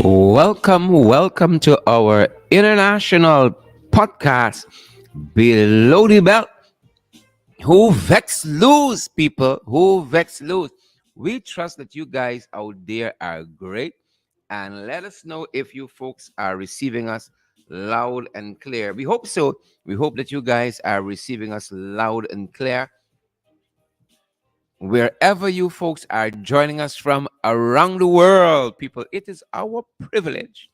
Welcome to our international podcast, Below the Belt. Who vex lose, people? Who vex lose? We trust that you guys out there are great, and let us know if you folks are receiving us loud and clear. We hope so. We hope that you guys are receiving us loud and clear wherever you folks are joining us from around the world, people. It is our privilege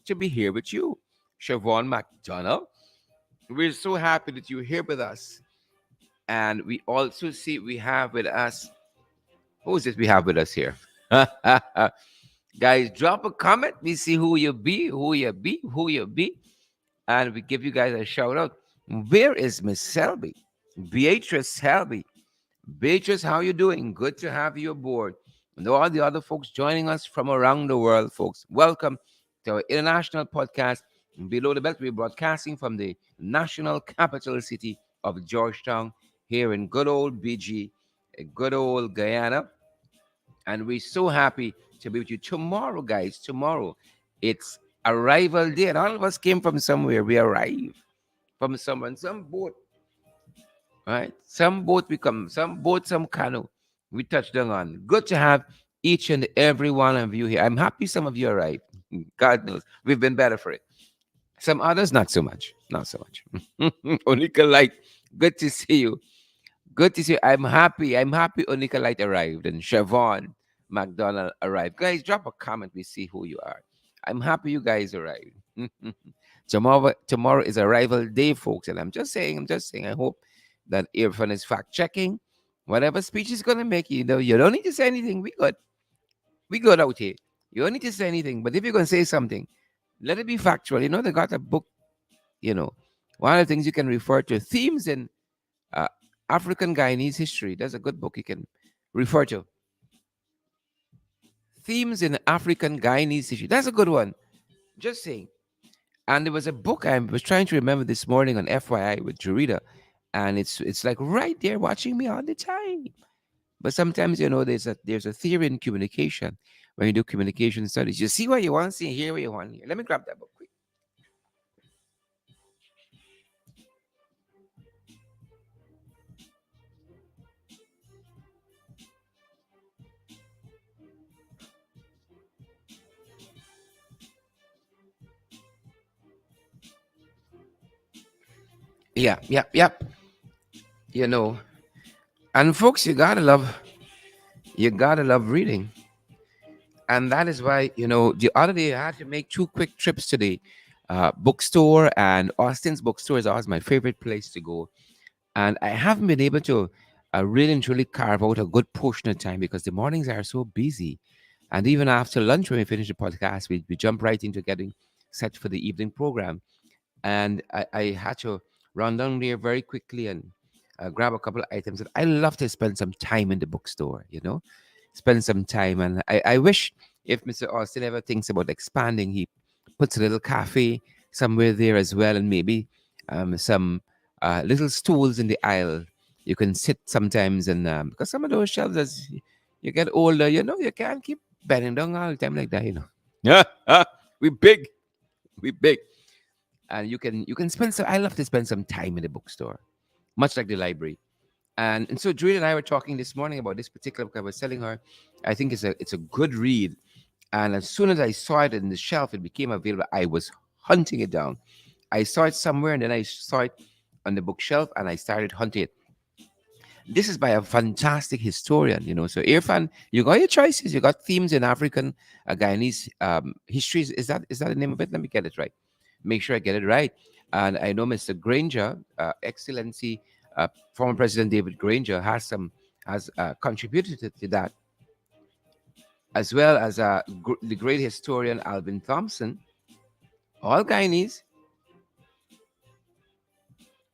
to be here with you, Siobhan McDonald. We're so happy that you're here with us. And we also see we have with us, who is it we have with us here? Guys, drop a comment. We see who you be, who you be, who you be. And we give you guys a shout out. Where is Miss Selby? Beatrice Selby. Beatrice, how you doing? Good to have you aboard. And all the other folks joining us from around the world, folks, welcome to our international podcast, Below the Belt. We're broadcasting from the national capital city of Georgetown here in good old BG, good old Guyana. And we're so happy to be with you tomorrow, guys. Tomorrow, it's arrival day. And all of us came from somewhere. We arrived from someone, some boat, right? Some boat we come, some boat, some canoe we touched down on. Good to have each and every one of you here. I'm happy some of you arrived. God knows we've been better for it. Some others not so much, not so much. Onika Light, good to see you. Good to see you. I'm happy. I'm happy Onika Light arrived and Siobhan McDonald arrived. Guys, drop a comment. We see who you are. I'm happy you guys arrived. Tomorrow is arrival day, folks. And I'm just saying, I hope that Irfan is fact checking. Whatever speech is gonna make, you don't need to say anything. We good. We good out here. You don't need to say anything. But if you're gonna say something, let it be factual. They got a book, you know. One of the things you can refer to themes in uh, African Guyanese history. That's a good book you can refer to. Themes in African Guyanese history. That's a good one. Just saying. And there was a book I was trying to remember this morning on FYI with Jarita, and it's like right there watching me all the time. But sometimes there's a theory in communication. When you do communication studies, you see what you want to see, hear what you want to hear. Let me grab that book quick. Yeah, yeah, yeah. You know, and folks, you gotta love reading, and that is why the other day I had to make two quick trips to the bookstore, and Austin's bookstore is always my favorite place to go. And I haven't been able to really and truly carve out a good portion of time because the mornings are so busy. And even after lunch, when we finish the podcast, we jump right into getting set for the evening program. And I had to run down there very quickly and grab a couple of items. And I love to spend some time in the bookstore, spend some time. And I wish if Mr. Austin ever thinks about expanding, he puts a little cafe somewhere there as well, and maybe some little stools in the aisle. You can sit sometimes, and because some of those shelves, as you get older, you can't keep bending down all the time like that. Yeah, we big, we big, and you can spend some. I love to spend some time in the bookstore, much like the library. And so Julie and I were talking this morning about this particular book. I was telling her, I think it's a good read. And as soon as I saw it in the shelf, it became available. I was hunting it down. I saw it somewhere, and then I saw it on the bookshelf, and I started hunting it. This is by a fantastic historian. So Irfan, you got your choices. You got themes in African Guyanese histories. Is that the name of it? Let me get it right. Make sure I get it right. And I know Mr. Granger, Excellency, former President David Granger, has contributed to that, as well as the great historian Alvin Thompson. All Guyanese,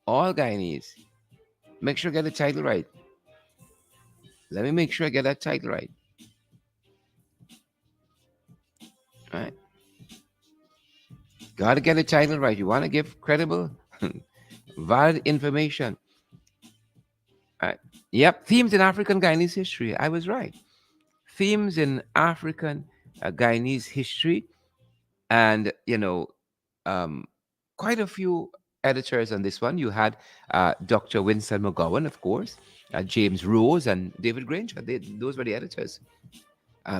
all Guyanese. Make sure I get the title right. Let me make sure I get that title right. All right. Got to get the title right. You want to give credible, valid information. All right. Yep. Themes in African Guyanese history. I was right. Themes in African Guyanese history. And um, quite a few editors on this one. You had Dr. Winston McGowan, of course, James Rose, and David Granger. Those were the editors.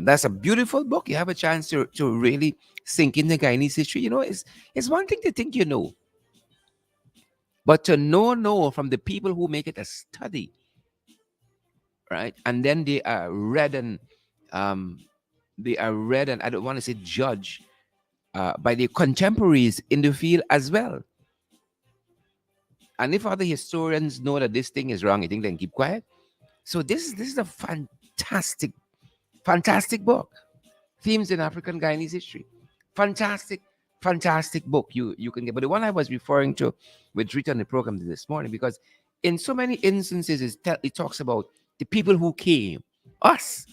That's a beautiful book. You have a chance to really sink in the Guyanese history. It's one thing to think you know, but to know from the people who make it a study, right? And then um, they are read and I don't want to say judge by the contemporaries in the field as well. And if other historians know that this thing is wrong, I think they can keep quiet. So this is a fantastic book. Themes in African Guyanese history. Fantastic, fantastic book you can get. But the one I was referring to, which written on the program this morning, because in so many instances it talks about the people who came, us,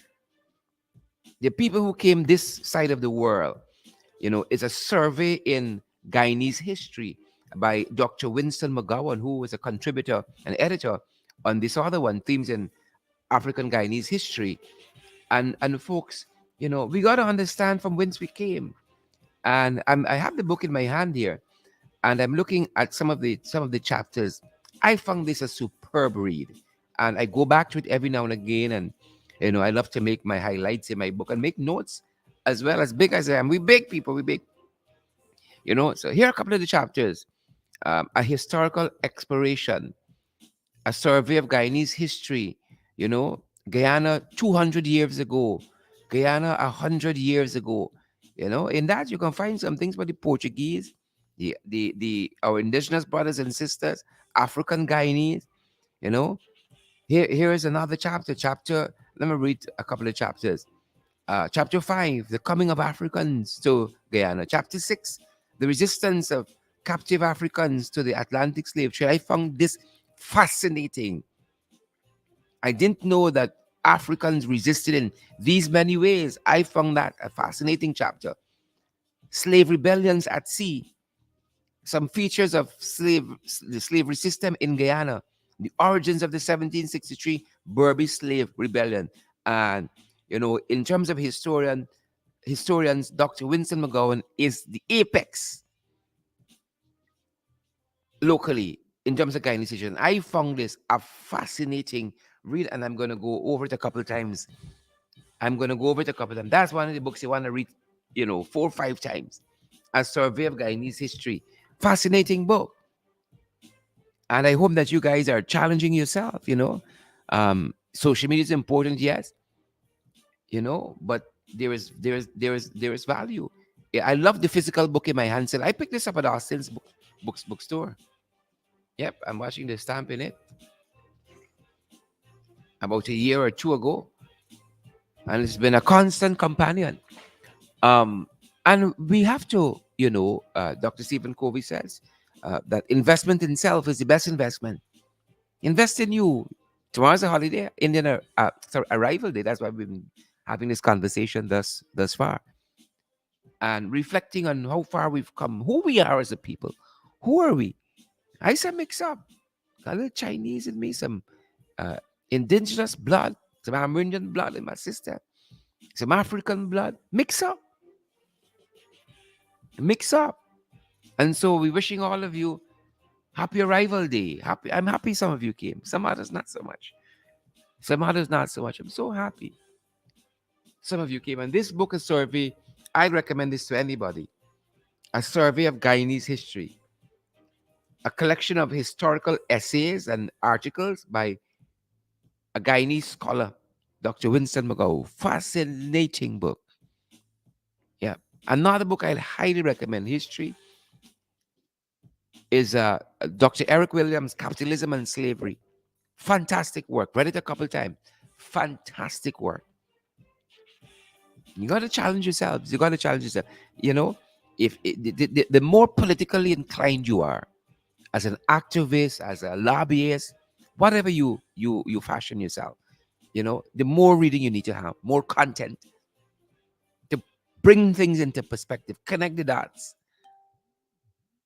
the people who came this side of the world. It's a survey in Guyanese history by Dr. Winston McGowan, who was a contributor and editor on this other one, Themes in African Guyanese History. And folks, we got to understand from whence we came. And I have the book in my hand here, and I'm looking at some of the chapters. I found this a superb read, and I go back to it every now and again. And I love to make my highlights in my book and make notes as well. As big as I am, we big people, we big. So here are a couple of the chapters: a historical exploration, a survey of Guyanese history. Guyana 200 years ago, Guyana 100 years ago. In that you can find some things about the Portuguese, the our indigenous brothers and sisters, African Guyanese. You know, here is another chapter. Let me read a couple of chapters. Chapter 5, the coming of Africans to Guyana. Chapter 6, the resistance of captive Africans to the Atlantic slave trade. I found this fascinating. I didn't know that Africans resisted in these many ways. I found that a fascinating chapter. Slave rebellions at sea, some features of the slavery system in Guyana, the origins of the 1763 Berbice slave rebellion. And, in terms of historians, Dr. Winston McGowan is the apex locally in terms of Guyanese. I found this a fascinating read, and I'm going to go over it a couple of times. That's one of the books you want to read, 4 or 5 times. A Survey of Guyanese History. Fascinating book. And I hope that you guys are challenging yourself. Social media is important, yes, but there is value. Yeah, I love the physical book in my hand. So I picked this up at Austin's bookstore. Yep, I'm watching the stamp in it about a year or two ago, and it's been a constant companion. Um, and we have to, Dr. Stephen Covey says that investment in self is the best investment. Invest in you. Tomorrow's a holiday, arrival day. That's why we've been having this conversation thus far, and reflecting on how far we've come, who we are as a people. Who are we? I said mix up. Got a little Chinese in me, some uh, indigenous blood, some Amerindian blood in my sister, some African blood. Mix up. And so we're wishing all of you happy arrival day. I'm happy some of you came. Some others not so much. Some others not so much. I'm so happy. Some of you came. And this book, a survey, I recommend this to anybody. A survey of Guyanese history. A collection of historical essays and articles by a Guyanese scholar, Dr. Winston McGowan. Fascinating book. Yeah. Another book I'd highly recommend, history, is Dr. Eric Williams' Capitalism and Slavery. Fantastic work. Read it a couple times. Fantastic work. You got to challenge yourselves. You got to challenge yourself. You know, if the more politically inclined you are, as an activist, as a lobbyist, whatever you fashion yourself, the more reading you need to have, more content to bring things into perspective, connect the dots.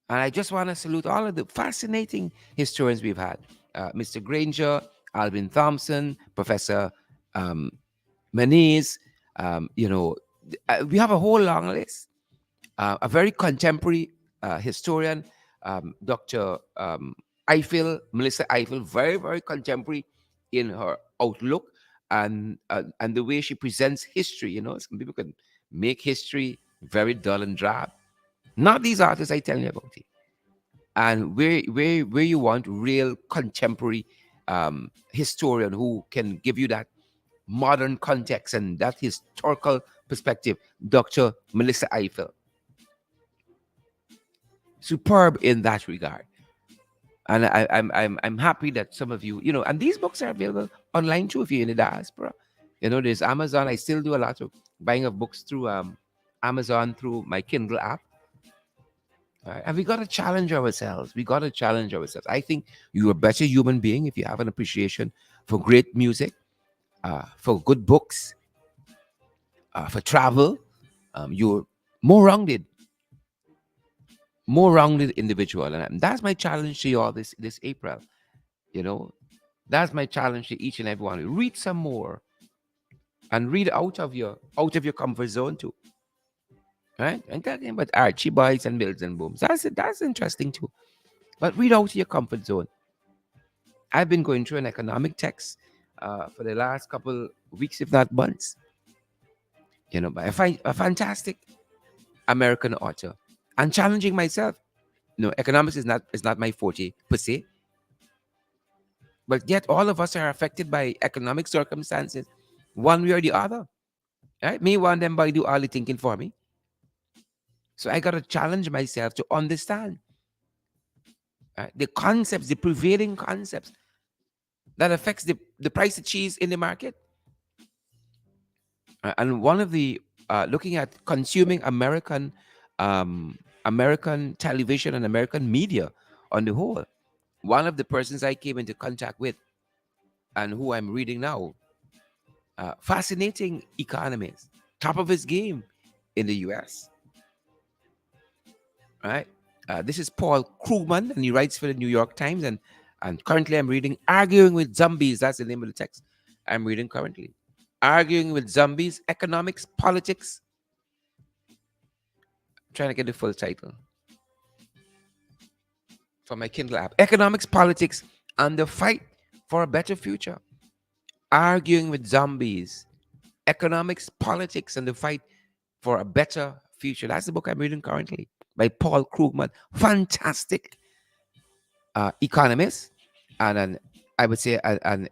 And I just want to salute all of the fascinating historians we've had. Mr. Granger, Alvin Thompson, Professor um, Maniz. We have a whole long list. a very contemporary historian, Dr. Melissa Eiffel, very, very contemporary in her outlook and the way she presents history. Some people can make history very dull and drab. Not these artists I tell you about it. And where you want real contemporary historian who can give you that modern context and that historical perspective, Dr. Melissa Eiffel, superb in that regard. And I'm happy that some of you, and these books are available online too if you're in the diaspora. There's Amazon. I still do a lot of buying of books through Amazon through my Kindle app. And we got to challenge ourselves. We got to challenge ourselves. I think you're a better human being if you have an appreciation for great music, for good books, for travel. You're more rounded, individual, and that's my challenge to you all this April. You know, that's my challenge to each and every one. Read some more and read out of your comfort zone too. Right? And talking about Archie Boys and Mills and Booms. That's interesting too. But read out of your comfort zone. I've been going through an economic text for the last couple weeks, if not months. By a fantastic American author, and challenging myself. Economics is not my forte per se, but yet all of us are affected by economic circumstances, one way or the other. Right? Me, one them by do all the thinking for me. So I got to challenge myself to understand the concepts, the prevailing concepts that affects the price of cheese in the market. And one of the looking at consuming American television and American media on the whole. One of the persons I came into contact with and who I'm reading now, fascinating economist, top of his game in the US. Right? This is Paul Krugman, and he writes for the New York Times. And currently I'm reading Arguing with Zombies. That's the name of the text I'm reading currently. Arguing with Zombies, Economics, Politics. I'm trying to get the full title from my Kindle app. Economics, Politics, and the Fight for a Better Future. Arguing with Zombies, Economics, Politics, and the Fight for a Better Future. That's the book I'm reading currently by Paul Krugman. Fantastic economist and I would say an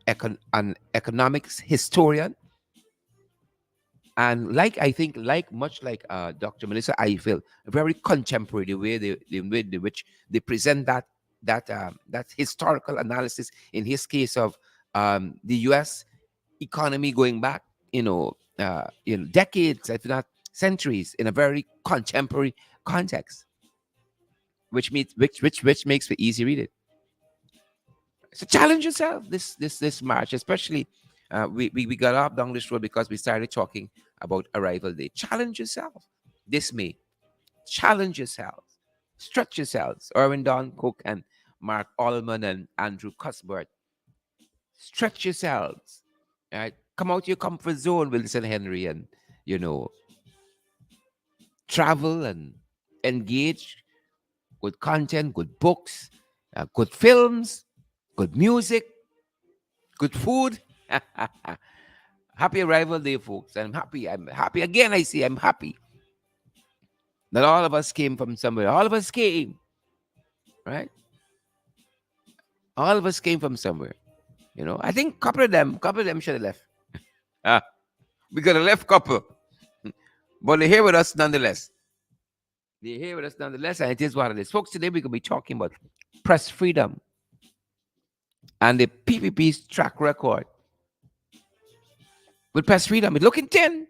economics historian. And much like Dr. Melissa Eiffel, very contemporary the way which they present that historical analysis. In his case of the U.S. economy going back, decades, if not centuries, in a very contemporary context, which makes for easy reading. So challenge yourself this March, especially we got off down this road because we started talking about Arrival Day. Challenge yourself this May. Challenge yourself. Stretch yourselves. Erwin Don Cook and Mark Allman and Andrew Cuthbert. Stretch yourselves. All right? Come out your comfort zone, Wilson Henry, and travel and engage with content, good books, good films, good music, good food. Happy Arrival Day, folks. I'm happy. I'm happy. Again, I'm happy that all of us came from somewhere. All of us came, right? All of us came from somewhere. I think a couple of them should have left. Ah, we got a left couple, but they're here with us nonetheless. They're here with us nonetheless, and it is what it is. Folks, today we're going to be talking about press freedom and the PPP's track record with press freedom. It's looking thin.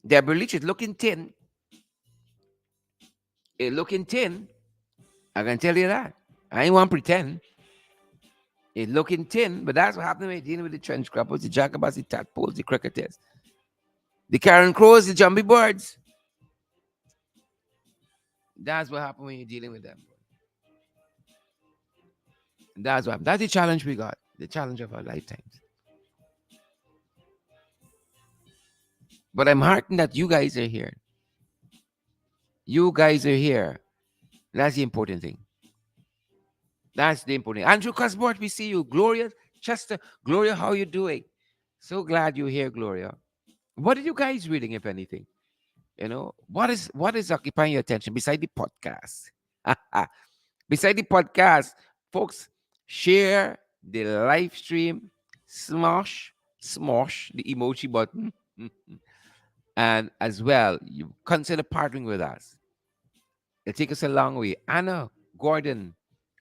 Deborah Leach is looking thin. It's looking thin. I can tell you that. I ain't want to pretend. It's looking thin, but that's what happened when you're dealing with the trench crappers, the jacobas, the tadpoles, the cricketers, the Karen crows, the jumpy birds. That's what happened when you're dealing with them. That's what happened. That's the challenge we got, the challenge of our lifetimes. But I'm heartened that you guys are here. You guys are here. That's the important thing. That's the important thing. Andrew Cusbort, we see you. Gloria, Chester, Gloria, how you doing? So glad you're here, Gloria. What are you guys reading, if anything? What is occupying your attention beside the podcast? Beside the podcast, folks, share the live stream, smosh the emoji button, and as well, you consider partnering with us. It'll take us a long way. Gordon,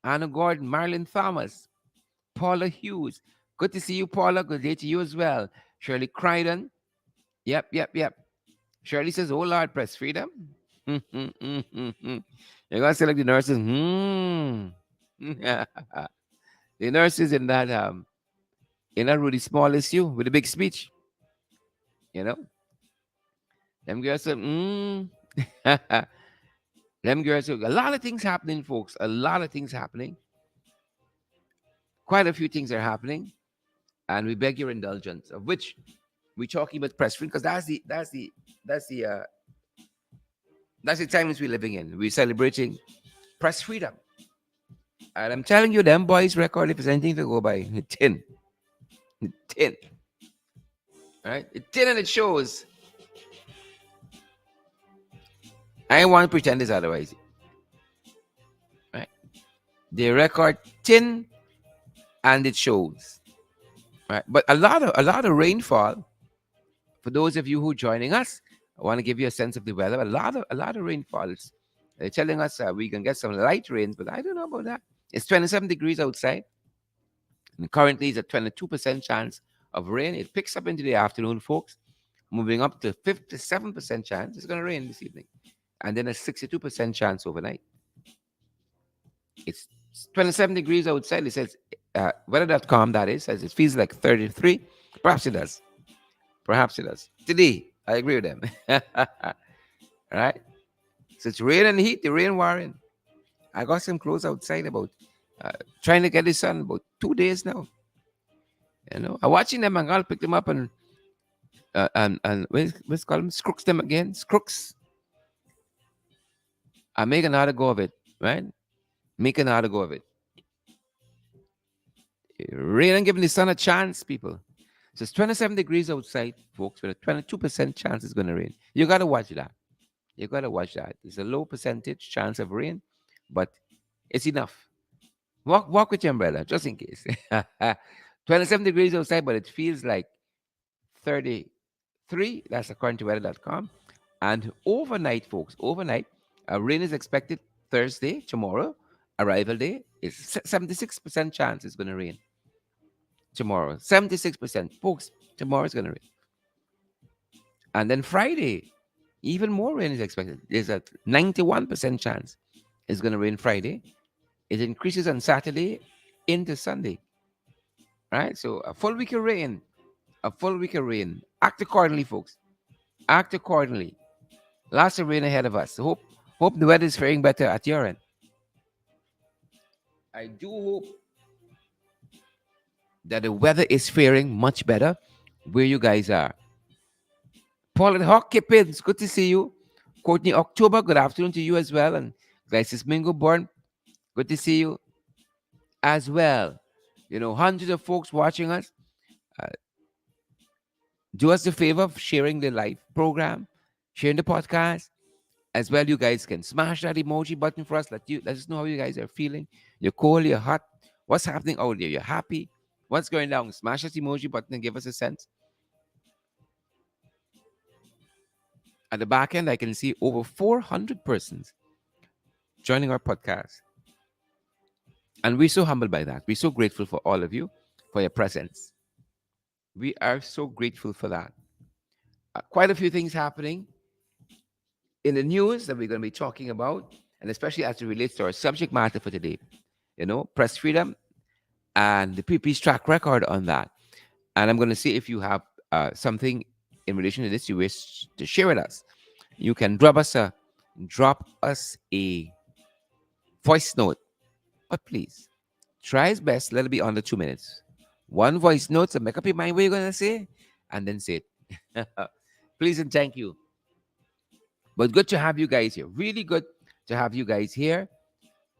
Anna Gordon, Marilyn Thomas, Paula Hughes. Good to see you, Paula. Good day to you as well. Shirley Crichton. Yep, yep, yep. Shirley says, "Oh Lord, press freedom." You're gonna select the nurses. The nurses in that really small as you with a big speech. You know, them girls say, them girls say, a lot of things happening, folks. A lot of things happening. Quite a few things are happening, and we beg your indulgence. Of which we're talking about press freedom because that's the that's the times we're living in. We're celebrating press freedom. And I'm telling you, them boys record, if there's anything to go by, 10. 10. Right? 10 and it shows. I don't want to pretend it's otherwise. Right? They record 10 and it shows. Right? But a lot of rainfall. For those of you who are joining us, I want to give you a sense of the weather. A lot of rainfalls. They're telling us we can get some light rains, but I don't know about that. It's 27 degrees outside. And currently, it's a 22% chance of rain. It picks up into the afternoon, folks, moving up to 57% chance it's going to rain this evening. And then a 62% chance overnight. It's 27 degrees outside. It says, weather.com, that is, says it feels like 33. Perhaps it does. Perhaps it does. Today, I agree with them. All right? So it's rain and heat, the rain warring. I got some clothes outside about uh, trying to get the sun about 2 days now. I'm watching them and I'll pick them up and what's call them? Scrooks them again. Scrooks. I make another go of it, right? Make another go of it. Rain and giving the sun a chance, people. So it's 27 degrees outside, folks, with a 22% chance it's going to rain. You got to watch that. You got to watch that. It's a low percentage chance of rain, but it's enough. Walk with your umbrella, just in case. 27 degrees outside, but it feels like 33. That's according to weather.com. And overnight, folks, overnight, rain is expected Thursday, tomorrow. Arrival day is 76% chance it's going to rain tomorrow. 76%. Folks, tomorrow is going to rain. And then Friday, even more rain is expected. There's a 91% chance it's going to rain Friday. It increases on Saturday into Sunday. Right? So a full week of rain. A full week of rain. Act accordingly, folks. Act accordingly. Lots of rain ahead of us. Hope the weather is faring better at your end. I do hope that the weather is faring much better where you guys are. Paul and Hawk Kippins, good to see you. Courtney October, good afternoon to you as well. And Glycis Mingo Born, good to see you as well. Hundreds of folks watching us. Uh, do us the favor of sharing the live program, sharing the podcast. As well, you guys can smash that emoji button for us. Let us know how you guys are feeling. You're cold, you're hot. What's happening out there? You're happy. What's going down? Smash that emoji button and give us a sense. At the back end, I can see over 400 persons joining our podcast. And we're so humbled by that. We're so grateful for all of you, for your presence. We are so grateful for that. Quite a few things happening in the news that we're going to be talking about, and especially as it relates to our subject matter for today. Press freedom and the PPP's track record on that. And I'm going to see if you have something in relation to this you wish to share with us. You can drop us a voice note, but please try his best. Let it be under 2 minutes. One voice note, so make up your mind what you're going to say, and then say it. Please and thank you. But good to have you guys here. Really good to have you guys here.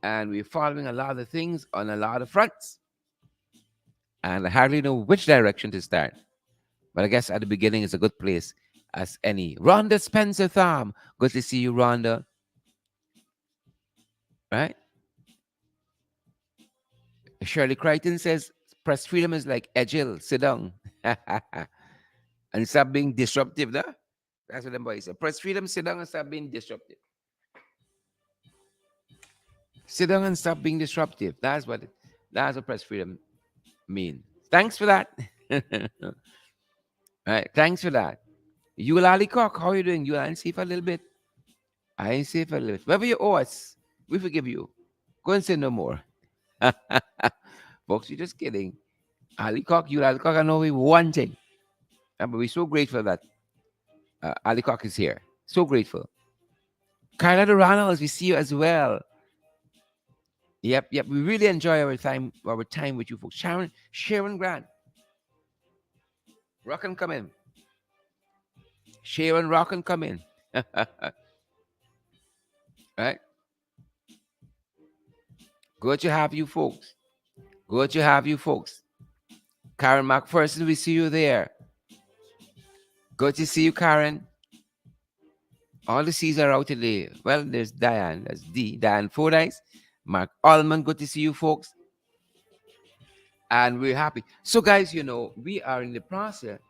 And we're following a lot of things on a lot of fronts. And I hardly know which direction to start. But I guess at the beginning is a good place as any. Rhonda Spencer Thom. Good to see you, Rhonda. Right? Shirley Crichton says press freedom is like agile. Sit down. And stop being disruptive, no? That's what them boys say. Press freedom, sit down and stop being disruptive. Sit down and stop being disruptive. That's what press freedom means. Thanks for that. Right. Thanks for that. You Lally Cock, how are you doing? You ain't safe a little bit. I ain't safe a little bit. Whatever you owe us, we forgive you. Go and say no more. Folks, you're just kidding. Ali Cock, you Ali Cock, I know we one thing. But we're so grateful that Ali Cock is here. So grateful. Carla Ronalds, we see you as well. Yep, yep. We really enjoy our time with you folks. Sharon Grant. Rock and come in. Sharon, rock and come in. Right? Good to have you folks. Good to have you folks. Karen McPherson, we see you there. Good to see you, Karen. All the C's are out today. Well, there's Diane. That's Diane Fordyce. Mark Allman, good to see you folks. And we're happy. So, guys, we are in the process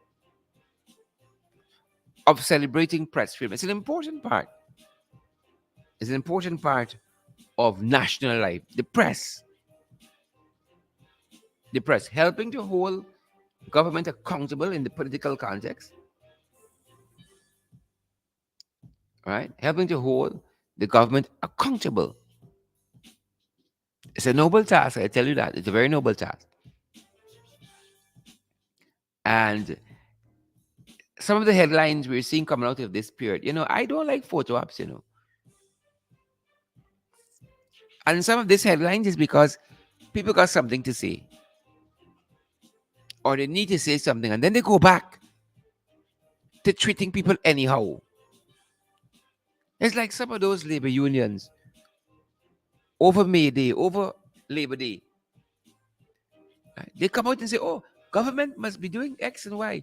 of celebrating press freedom. It's an important part. It's an important part of national life. The press helping to hold government accountable in the political context, right? Helping to hold the government accountable. It's a noble task, I tell you that. It's a very noble task. And some of the headlines we're seeing coming out of this period, I don't like photo ops. And some of these headlines is because people got something to say, or they need to say something, and then they go back to treating people anyhow. It's like some of those labor unions over May Day, over Labor Day. Right? They come out and say, oh, government must be doing X and Y.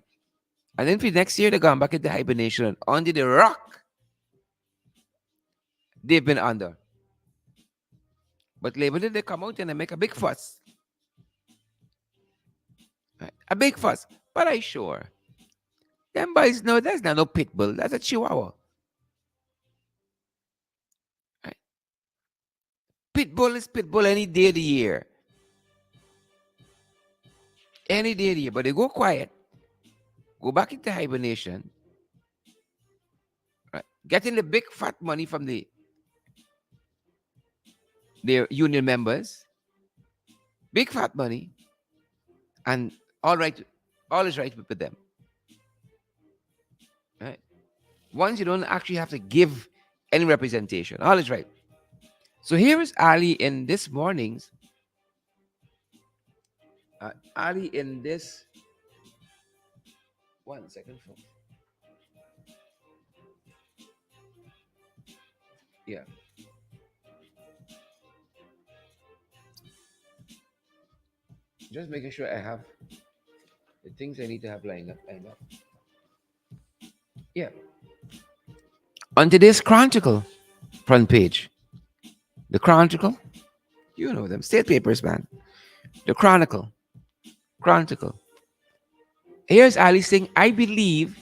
And then for next year, they're going back into hibernation under the rock they've been under. But Labor Day, they come out and they make a big fuss. Right? A big fuss. But I sure. Them boys know that's not no pit bull. That's a chihuahua. Right? Pit bull is pit bull any day of the year. Any day of the year. But they go quiet. Go back into hibernation. Right? Getting the big fat money from their union members. Big fat money. And all is right with them. Right? Once you don't actually have to give any representation. All is right. So here is Ali in this morning's. Ali in this. 1 second, folks. Yeah. Just making sure I have the things I need to have lined up. Yeah. On today's Chronicle front page. The Chronicle. You know them. State papers, man. The Chronicle. Chronicle. Here's Ali saying, I believe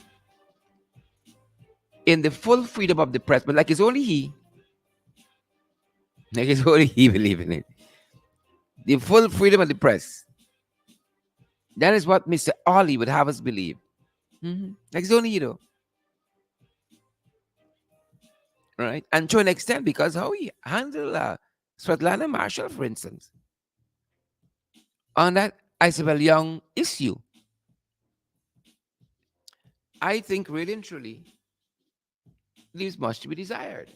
in the full freedom of the press, but like it's only he. Like it's only he believe in it. The full freedom of the press. That is what Mr. Ollie would have us believe. Like it's only you, right? And to an extent, because how he handled Svetlana Marshall, for instance, on that Isabel Young issue, I think really and truly leaves much to be desired.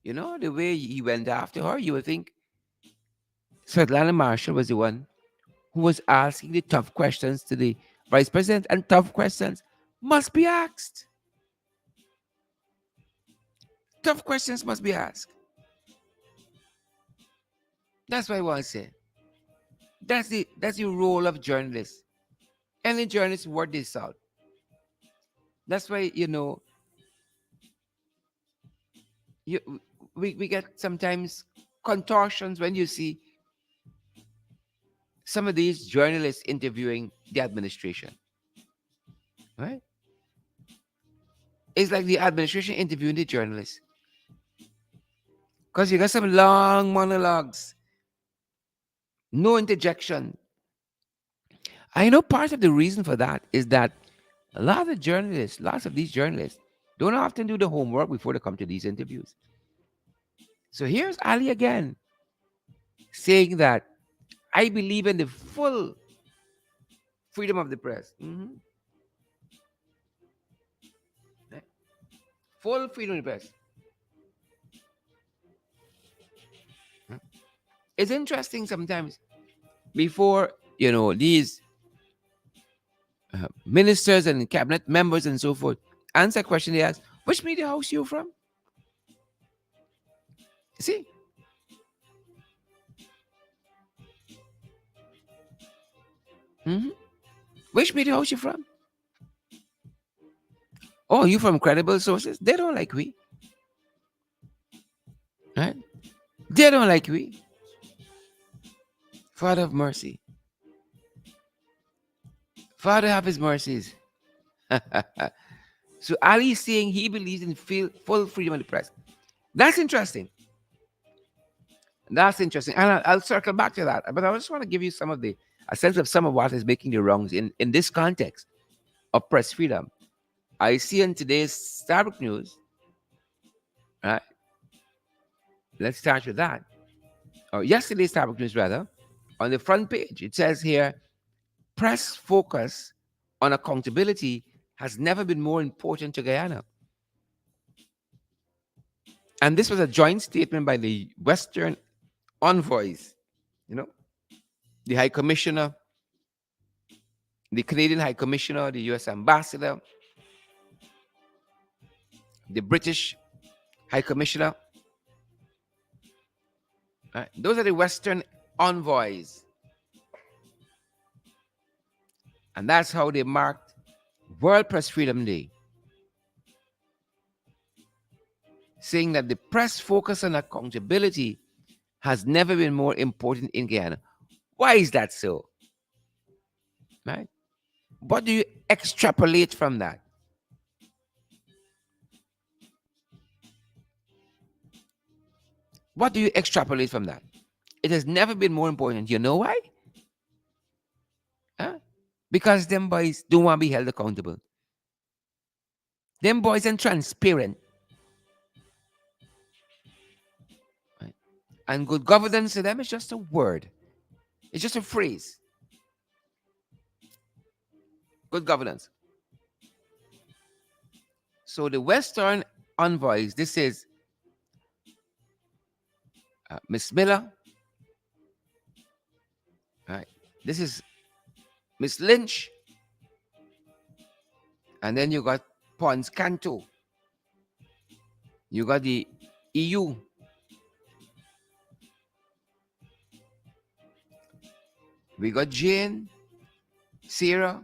The way he went after her, you would think Svetlana Marshall was the one who was asking the tough questions to the vice president, and tough questions must be asked. Tough questions must be asked. That's what I want to say. That's the role of journalists. Any journalist worth this salt. That's why you we get sometimes contortions when you see some of these journalists interviewing the administration. Right? It's like the administration interviewing the journalists. Because you got some long monologues, no interjection. I know part of the reason for that is that a lot of the journalists, lots of these journalists, don't often do the homework before they come to these interviews. So here's Ali again saying that I believe in the full freedom of the press. Full freedom of the press. It's interesting sometimes before, these ministers and cabinet members and so forth answer a question they ask, which media house you from? See? hmm Which media house you from? Oh, you from credible sources? They don't like we. Right? They don't like we. Father of mercy. Father have his mercies. So Ali is saying he believes in full freedom of the press. That's interesting. That's interesting. And I'll circle back to that. But I just want to give you a sense of some of what is making the wrongs in this context of press freedom. I see in today's Starbucks News, right? Let's start with that. Or yesterday's Starbucks News, rather. On the front page, it says here, press focus on accountability has never been more important to Guyana. And this was a joint statement by the Western envoys, you know, the High Commissioner, the Canadian High Commissioner, the US Ambassador, the British High Commissioner. Right? Those are the Western envoys. And that's how they marked World Press Freedom Day, saying that the press focus on accountability has never been more important in Guyana. Why is that so? Right? What do you extrapolate from that? What do you extrapolate from that? It has never been more important. You know why? Huh? Because them boys don't want to be held accountable. Them boys are transparent. Right? And good governance to them is just a word. It's just a phrase. Good governance. So the Western envoys, this is Miss Miller, right? This is Miss Lynch, and then you got Pons Canto. You got the EU. We got Jane, Sarah,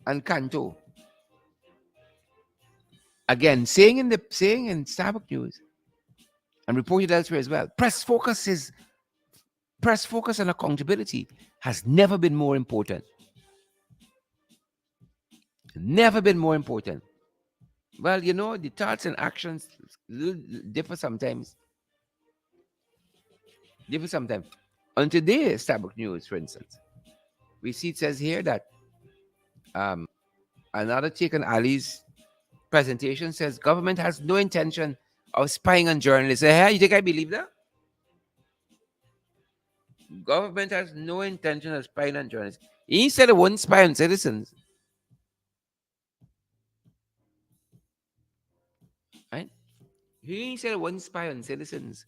and Canto. Again, saying in Starbucks News and reported elsewhere as well. Press focus and accountability has never been more important. Never been more important. Well, the thoughts and actions differ sometimes. Differ sometimes. On today's Starbucks News, for instance, we see it says here that another take on Ali's presentation says government has no intention of spying on journalists. Hey, you think I believe that? Government has no intention of spying on journalists. He said it wouldn't spy on citizens. Right? He said it wouldn't spy on citizens.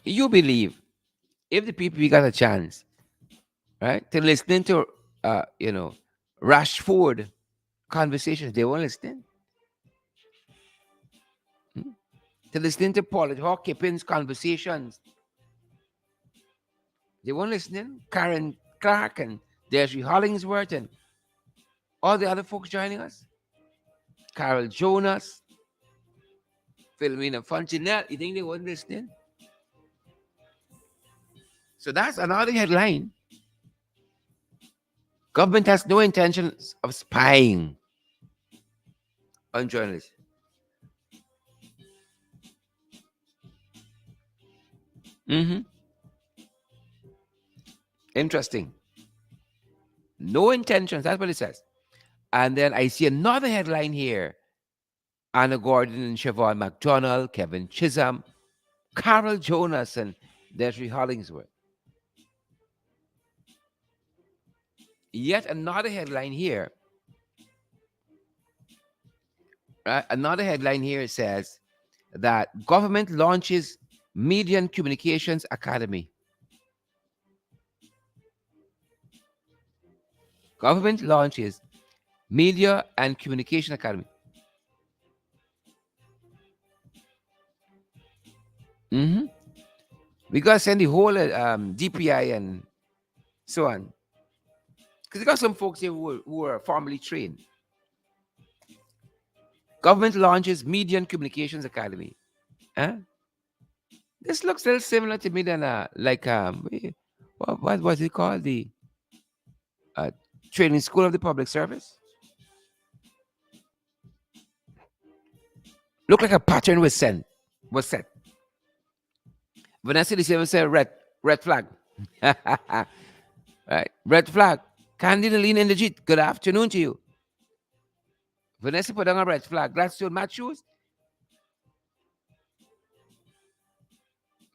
You believe if the PPP got a chance, right, to listen to, Rashford conversations, they won't listen. to listening to Paul Hawk Kippin's conversations. They weren't listening. Karen Clark and Desiree Hollingsworth and all the other folks joining us. Carol Jonas, Philomena Fontenelle. You think they weren't listening? So that's another headline. Government has no intentions of spying on journalists. Mm-hmm. Interesting. No intentions. That's what it says. And then I see another headline here. Anna Gordon and Siobhan McDonald, Kevin Chisholm, Carol Jonas, and Desiree Hollingsworth. Yet another headline here. Another headline here says that government launches Media and Communications Academy. Government launches Media and Communication Academy. Mm-hmm. We got to send the whole DPI and so on. Because you got some folks here who are formally trained. Government launches Media and Communications Academy. Huh? This looks a little similar to me than what was it called? The uh, training school of the public service. Look like a pattern was set. Vanessa the said red flag. Right. Red flag. Candida Lean in the Jeet. Good afternoon to you. Vanessa put on a red flag. Gladstone Matthews.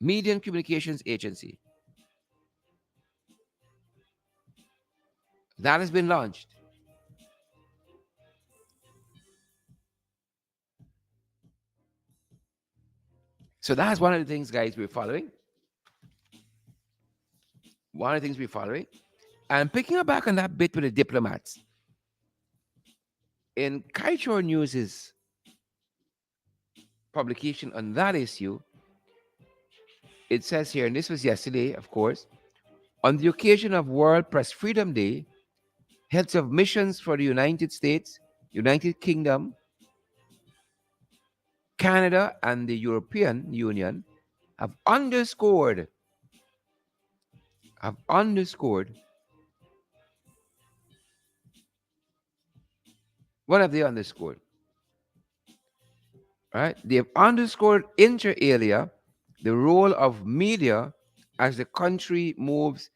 Media and Communications Agency. That has been launched. So that's one of the things, guys, we're following. One of the things we're following. And picking up back on that bit with the diplomats. In Kaichor News's publication on that issue, it says here, and this was yesterday, of course, on the occasion of World Press Freedom Day, heads of missions for the United States, United Kingdom, Canada, and the European Union have underscored, have underscored, what have they underscored? Right? They have underscored inter alia the role of media as the country moves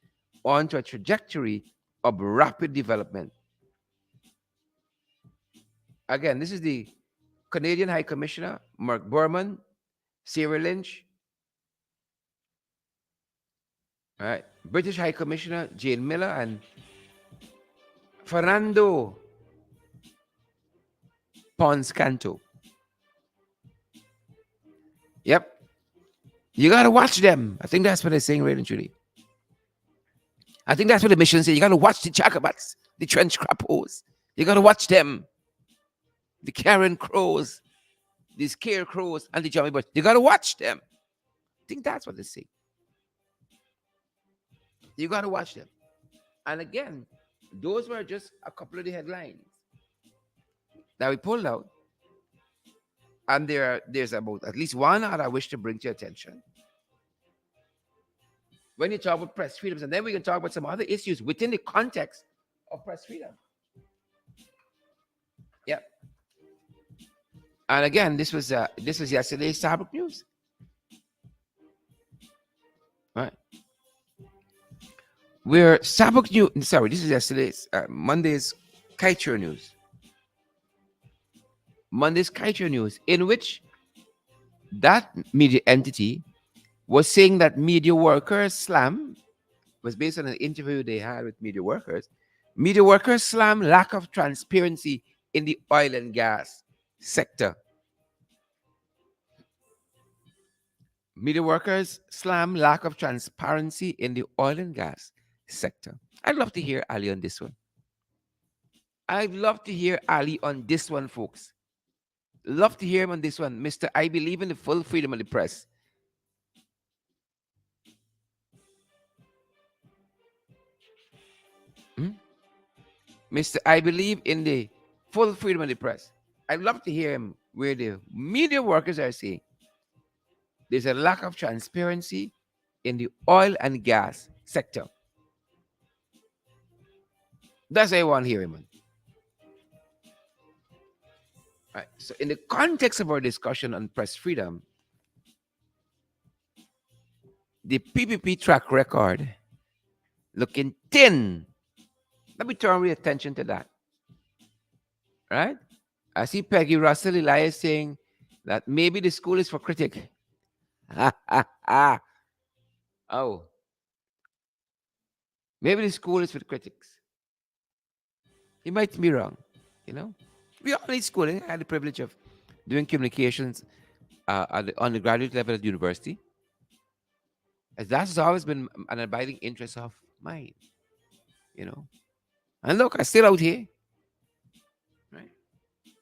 onto a trajectory of rapid development. Again, this is the Canadian High Commissioner, Mark Berman, Sarah Lynch, right? British High Commissioner, Jane Miller, and Fernando Ponscanto. Yep. You got to watch them. I think that's what they're saying, really and truly. I think that's what the mission says. You got to watch the Jacobats, the trench crappos. You got to watch them. The Karen Crows, the Scarecrows, and the Johnny Boys. You got to watch them. I think that's what they say. You got to watch them. And again, those were just a couple of the headlines that we pulled out. And there's about at least one that I wish to bring to your attention. When you talk about press freedoms, and then we can talk about some other issues within the context of press freedom. Yep. And again, this was yesterday's Starbucks News. Right. We're Starbucks News. Sorry, this is yesterday's Monday's Kaichur News. Monday's Kaichur News, in which that media entity was saying that media workers slam was based on an interview they had with media workers. Media workers slam lack of transparency in the oil and gas sector. Media workers slam lack of transparency in the oil and gas sector. I'd love to hear Ali on this one. I'd love to hear Ali on this one, folks. Love to hear him on this one, Mister. I believe in the full freedom of the press. Hmm? Mister, I believe in the full freedom of the press. I'd love to hear him where the media workers are saying there's a lack of transparency in the oil and gas sector. That's what I want to hear him on. Right. So, in the context of our discussion on press freedom, the PPP track record looking thin. Let me turn your attention to that. Right? I see Peggy Russell Elias saying that maybe the school is for critic. Oh, maybe the school is for the critics. He might be wrong. You know, we all need schooling. I had the privilege of doing communications at the undergraduate level at university. As that has always been an abiding interest of mine. You know, and look, I'm still out here. Right?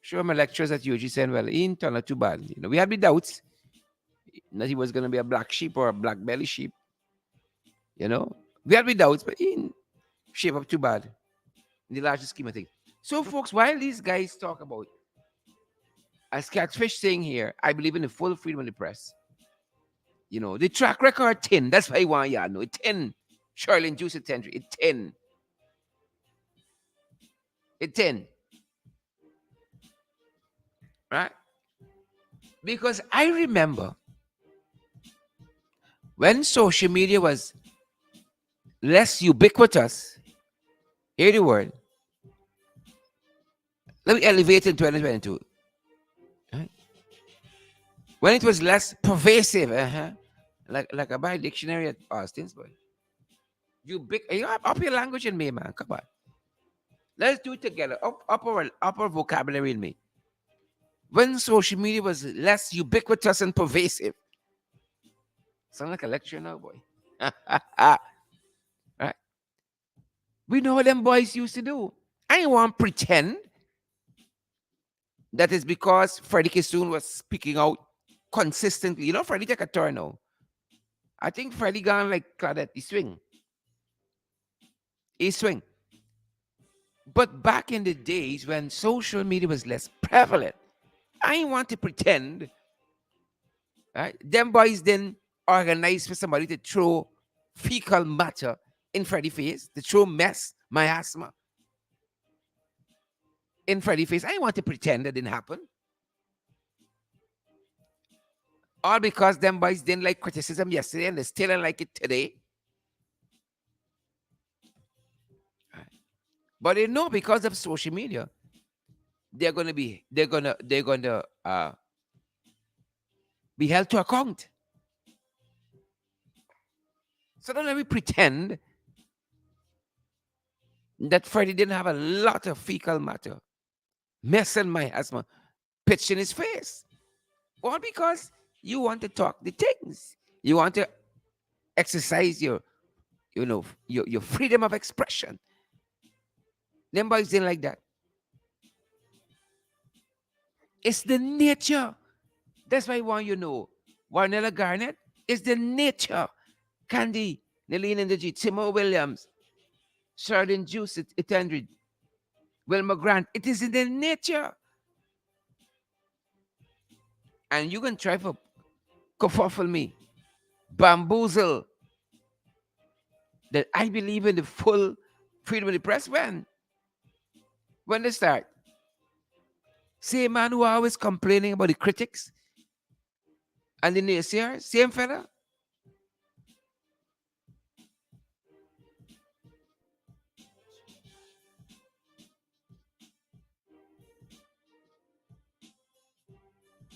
Sure, my lecturers at UG saying, well, he ain't not too bad. You know, we had the doubts that he was going to be a black sheep or a black belly sheep. You know, we had the doubts, but he ain't shape up too bad in the larger scheme of things. So, folks, while these guys talk about, as Catfish saying here, I believe in the full freedom of the press. You know, the track record 10. That's why I want y'all know. 10. Charlene Juice at 10. It 10. It 10. Right? Because I remember when social media was less ubiquitous, hear the word. Let me elevate in 2022. Right? When it was less pervasive, like I buy a dictionary at Austin's, boy. You up your language in me, man. Come on. Let's do it together. Up our vocabulary in me. When social media was less ubiquitous and pervasive. Sound like a lecture now, boy. Right? We know what them boys used to do. I ain't want to pretend that is because Freddie Kissoon was speaking out consistently. You know, Freddie take a turn now. I think Freddie gone like Claudette. He swing. He swing. But back in the days when social media was less prevalent, I ain't want to pretend, right? Them boys then organized for somebody to throw fecal matter in Freddie face, to throw mess, miasma in Freddie face. I ain't want to pretend that didn't happen. All because them boys didn't like criticism yesterday and they still don't like it today. Right? But they know because of social media, they're gonna be held to account. So don't let me pretend that Freddie didn't have a lot of fecal matter, mess and miasma pitched in his face. All because you want to talk the things. You want to exercise your freedom of expression. Them boys didn't like that. It's the nature. That's why I want you to know. Warnella Garnett is the nature. Candy, Nelline and the G, Timo Williams, Sheridan Juice, Etendrid, Wilma Grant. It is in the nature. And you can try for kerfuffle me, bamboozle that I believe in the full freedom of the press when they start. Same man who always complaining about the critics and the naysayers, same fella.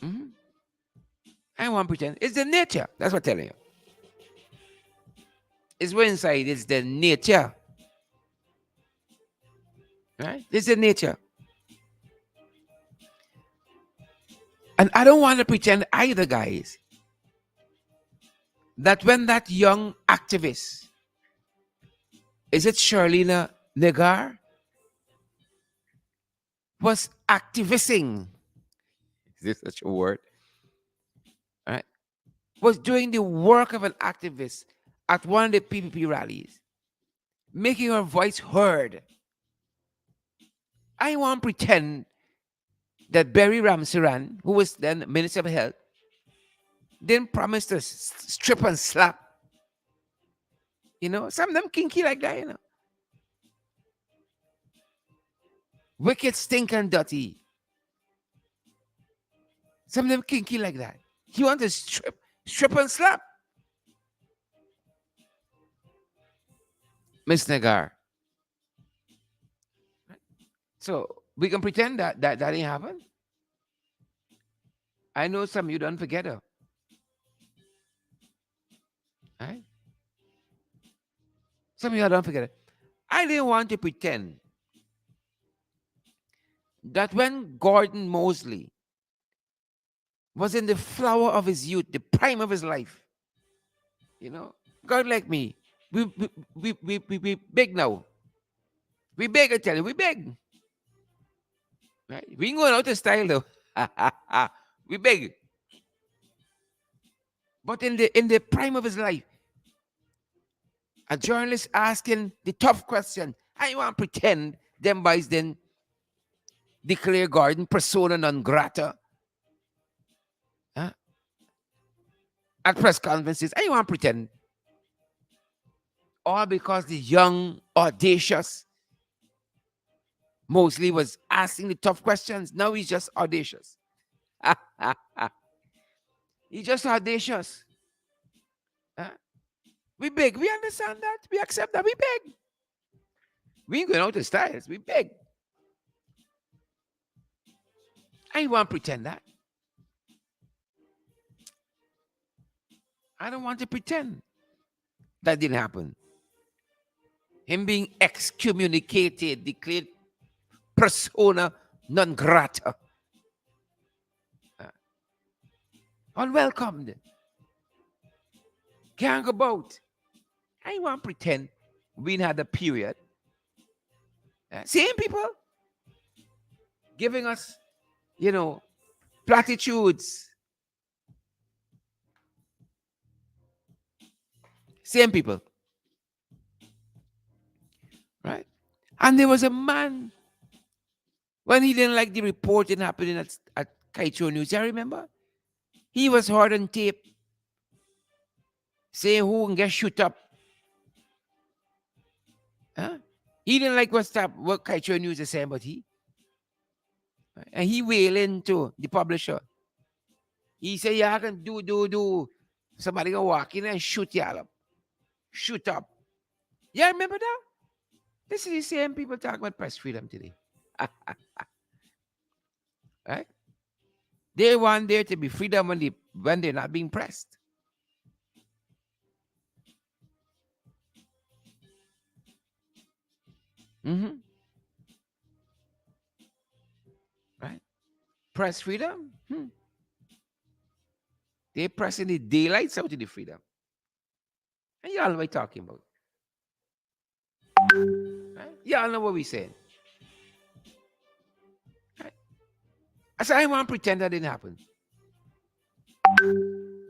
Mhm. I won't pretend. It's the nature. That's what I'm telling you. It's what inside. It's the nature. Right? It's the nature. And I don't want to pretend either, guys, that when that young activist, is it Charlena Negar, was activisting. there such a word? All right. Was doing the work of an activist at one of the PPP rallies, making her voice heard. I won't pretend that Barry Ramsaran, who was then Minister of Health, didn't promise to strip and slap. Some of them kinky like that, wicked, stink, and dirty. Some of them kinky like that. He want to strip and slap. Miss Nagar. So we can pretend that didn't happen. I know some of you don't forget her. Right? Some of you don't forget it. I didn't want to pretend that when Gordon Mosley was in the flower of his youth, the prime of his life, God like me, we big now. We big, I tell you, we big. Right? We ain't going out of style though. We big. But in the prime of his life, a journalist asking the tough question, I want to pretend them boys then declare Gordon persona non grata, huh? At press conferences. I want to pretend. All because the young, audacious Mosley was asking the tough questions. Now he's just audacious. He's just audacious. Huh? We big. We understand that. We accept that. We big. We ain't going out of styles. We big. I want to pretend that. I don't want to pretend that didn't happen. Him being excommunicated, declared persona non grata, unwelcomed, can't go about. I want to pretend we had a period. Same people giving us, platitudes. Same people. Right? And there was a man when he didn't like the reporting happening at Kaicho News. I remember. He was heard on tape saying who can get shoot up. Huh? He didn't like what Kaicho News is saying, but and he wailing to the publisher. He said, "Yeah, I can do. Somebody can walk in and shoot y'all up. Shoot up." Yeah, remember that? This is the same people talking about press freedom today. Right? They want there to be freedom when they're not being pressed. Mm-hmm. Right? Press freedom? They're pressing the daylights out of the freedom. And y'all know what we're talking about. Right? Y'all know what we're saying. Right? I said, I want to pretend that didn't happen.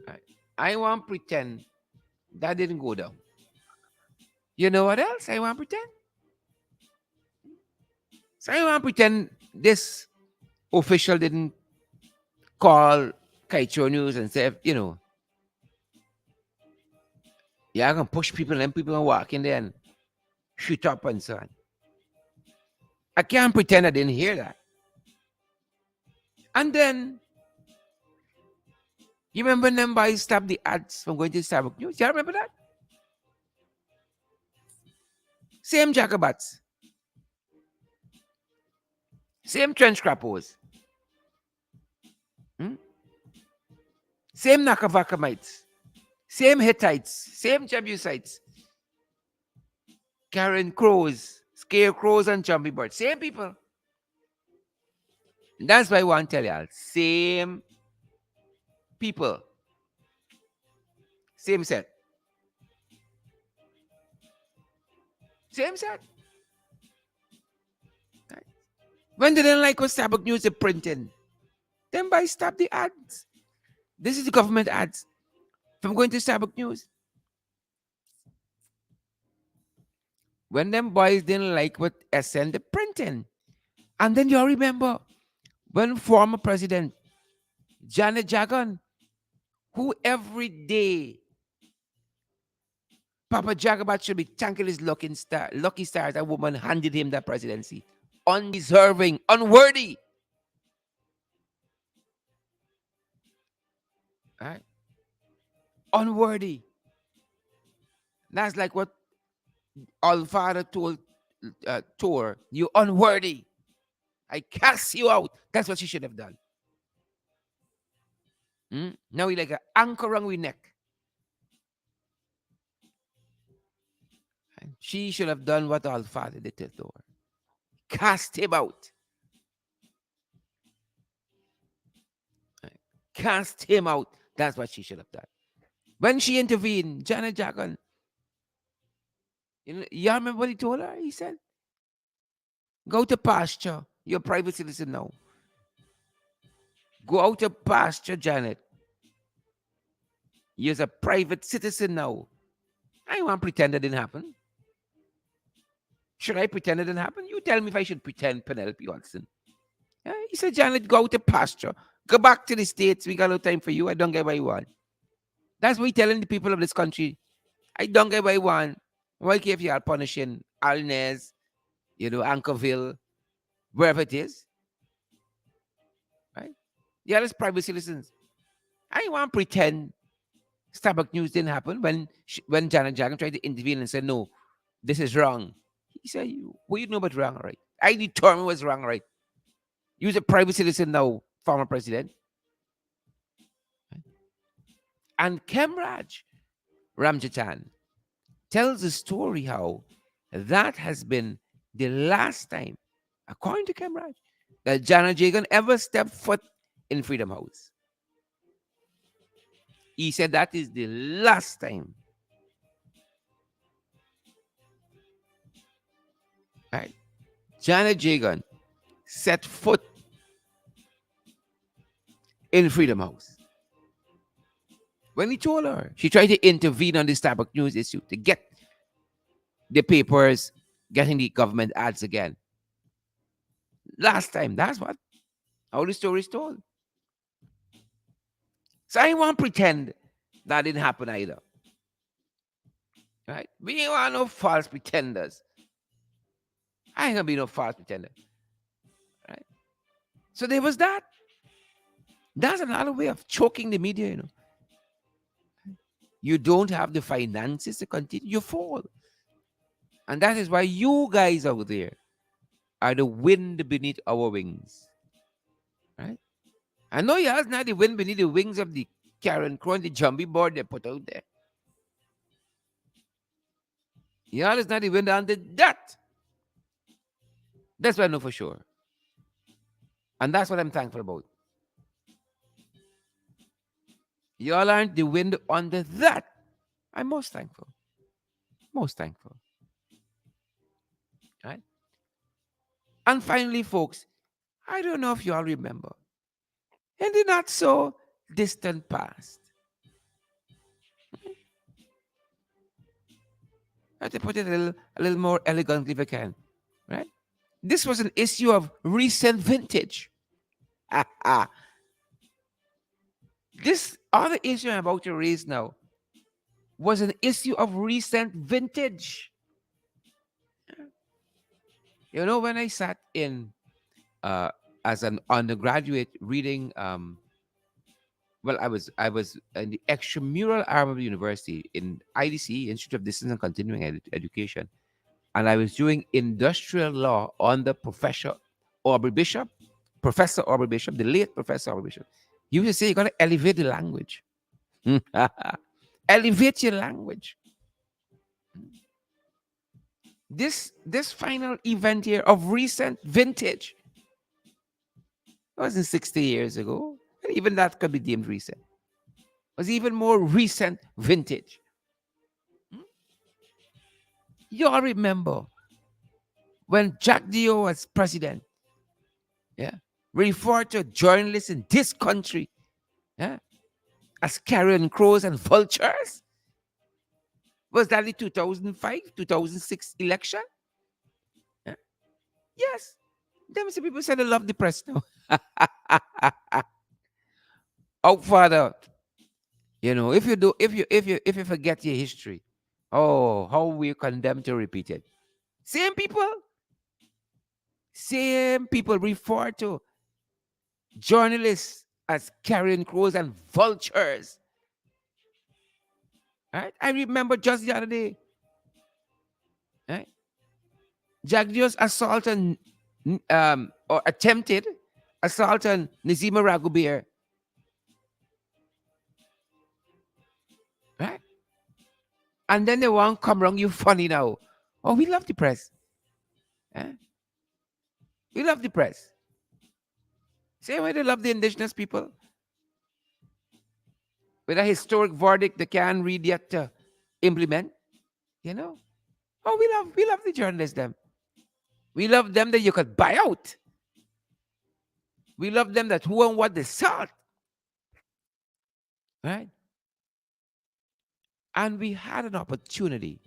Right? I want to pretend that didn't go down. You know what else I want to pretend? So I want to pretend this official didn't call Kaicho News and say, yeah, I can push people and people can walk in there and shoot up and so on. I can't pretend I didn't hear that. And then, you remember them boys stopped the ads from going to Starbucks News? You remember that? Same Jacobats. Same trench crappos. Same Nakavakamites. Same Hittites. Same Jebusites. Carrying crows, scarecrows, and jumpy birds. Same people. And that's why I want to tell y'all. Same people. Same set. Same set. Right. When they didn't like what Starbucks News is printing, Then by stop the ads. This is the government ads. If I'm going to Starbucks News, when them boys didn't like what SN the printing. And then you remember when former president Janet Jagan, who every day Papa Jagabat should be thanking his lucky stars, that woman handed him that presidency. Undeserving, unworthy. Right? Unworthy. That's like what All Father told Tor, you unworthy. I cast you out. That's what she should have done. Now we like an anchor around we neck. She should have done what All Father did to Tor. Cast him out. Right? Cast him out. That's what she should have done. When she intervened, Janet Jackson, you remember what he told her? He said, go to pasture. You're a private citizen now. Go out to pasture, Janet. You're a private citizen now. I want to pretend that didn't happen. Should I pretend it didn't happen? You tell me if I should pretend, Penelope Watson. Yeah, he said, Janet, go out to pasture. Go back to the States. We got no time for you. I don't get what you want. That's what he's telling the people of this country. I don't get what you want. Why care if you are punishing Alnez, Anchorville, wherever it is? Right? The others private citizens. I want to pretend Starbucks News didn't happen when Janet Jackson tried to intervene and said, no, this is wrong. He said, what you know about wrong, right? I determine what's wrong, right? You're a private citizen now, former president. And Kemraj Ramjatan tells the story how that has been the last time, according to Kemraj, that Janet Jagan ever stepped foot in Freedom House. He said that is the last time. Right? Janet Jagan set foot in Freedom House. When he told her, she tried to intervene on this Starbucks News issue to get the papers getting the government ads again. Last time, that's how the story is told. So I won't pretend that didn't happen either. Right? We ain't want no false pretenders. I ain't gonna be no false pretender. Right? So there was that. That's another way of choking the media, You don't have the finances to continue, you fall. And that is why you guys out there are the wind beneath our wings. Right? I know you have not the wind beneath the wings of the Karen Crown, the jumbie board they put out there. Y'all is not the wind under that. That's what I know for sure. And that's what I'm thankful about. Y'all aren't the wind under that. I'm most thankful. Most thankful. Right? And finally, folks, I don't know if you all remember, in the not so distant past, I have to put it a little more elegantly if I can, right? This was an issue of recent vintage. This other issue I'm about to raise now was an issue of recent vintage. When I sat in as an undergraduate reading, I was in the extramural arm of the university in IDC, Institute of Distance and Continuing Education, and I was doing industrial law under Professor Aubrey Bishop, the late Professor Aubrey Bishop. He used to say you got to elevate the language. Elevate your language. This final event here of recent vintage wasn't 60 years ago. Even that could be deemed recent. It was even more recent vintage. You all remember when Jack Dio was president? Yeah. refer to journalists in this country, yeah, as carrion crows and vultures? Was that the 2005, 2006 election? Yeah. Yes. Them some people said they love the press now. Oh, Father, if you forget your history, oh, how we condemned to repeat it. Same people refer to journalists as carrion crows and vultures. Right? I remember just the other day, right? Jagdios assault and or attempted assault on Nazima Ragubir, right? And then they won't come wrong you funny now. Oh, we love the press. Eh? We love the press. Same way they love the indigenous people. With a historic verdict they can read yet to implement, you know. Oh, we love the journalists them. We love them that you could buy out. We love them that who and what they sought. Right? And we had an opportunity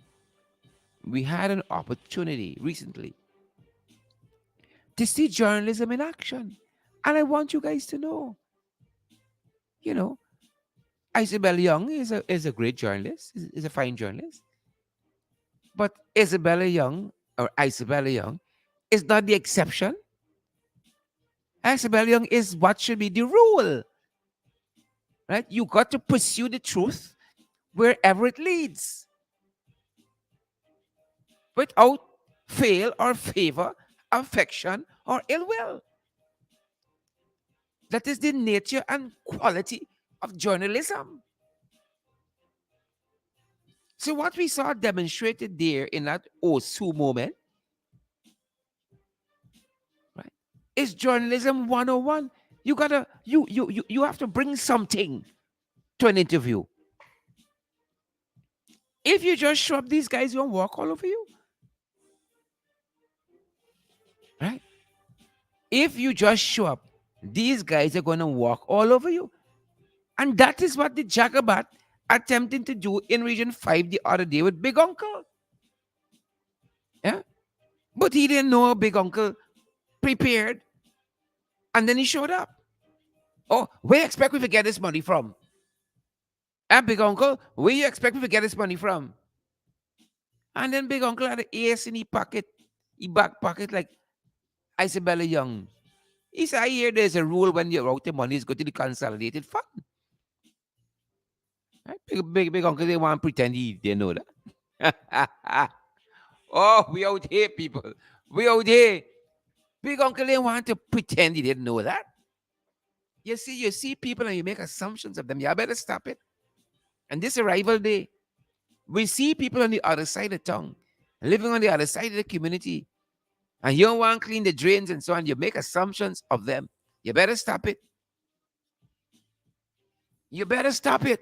recently to see journalism in action. And I want you guys to know, you know, Isabel Young is a great journalist, is a fine journalist. But Isabella Young or Isabella Young is not the exception. Isabella Young is what should be the rule. Right? You got to pursue the truth wherever it leads without fail or favor, affection or ill will. That is the nature and quality of journalism. So what we saw demonstrated there in that Osu moment, right, is journalism 101. You have to bring something to an interview. If you just show up, these guys won't walk all over you. Right? If you just show up, these guys are gonna walk all over you. And that is what the Jagabat attempting to do in Region 5 the other day with Big Uncle. Yeah? But he didn't know Big Uncle prepared, and then he showed up. Oh, where you expect we to get this money from? And Big Uncle, where you expect we to get this money from? And then Big Uncle had an ace in his pocket, his back pocket, like Isabella Young. He said, I hear there's a rule when you're out the money is go to the consolidated fund. Right? Big Uncle, they want to pretend he didn't know that. Oh, we out here, people. We out here. Big Uncle, they want to pretend he didn't know that. You see people and you make assumptions of them. You better stop it. And this arrival day, we see people on the other side of town, living on the other side of the community, and you don't want to clean the drains and so on. You make assumptions of them. You better stop it. You better stop it.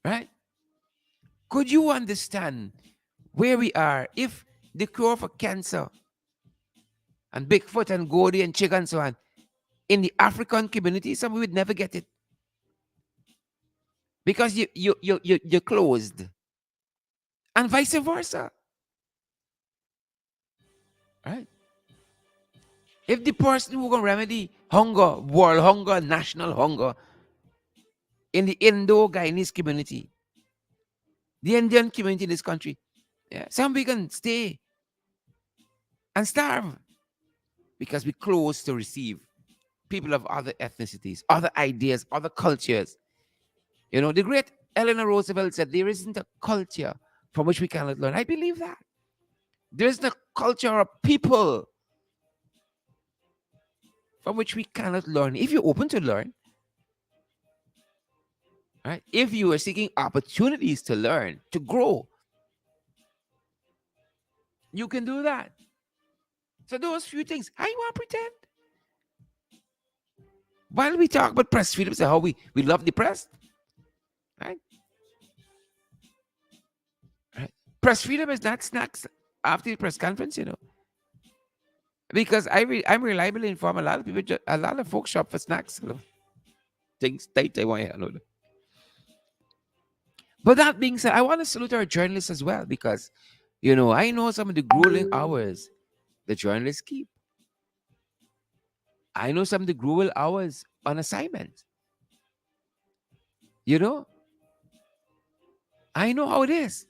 Right? Could you understand where we are if the cure for cancer and Bigfoot and Gordy and Chick and so on in the African community, some we would never get it because you're closed, and vice versa, right? If the person who can remedy hunger, world hunger, national hunger in the Indo-Guyanese community, the Indian community in this country, yeah, some we can stay and starve because we close to receive people of other ethnicities, other ideas, other cultures. The great Eleanor Roosevelt said there isn't a culture from which we cannot learn. I believe that. There isn't a culture of people from which we cannot learn. If you're open to learn, right? If you are seeking opportunities to learn, to grow, you can do that. So those few things, I want to pretend. While we talk about press freedom, say how we love the press, right? Right? Press freedom is not snacks after the press conference. because I'm reliably informed. A lot of people, a lot of folks shop for snacks. You know, things they want to know. But that being said, I want to salute our journalists as well because, I know some of the grueling hours the journalists keep. I know some of the grueling hours on assignment. You know, I know how it is.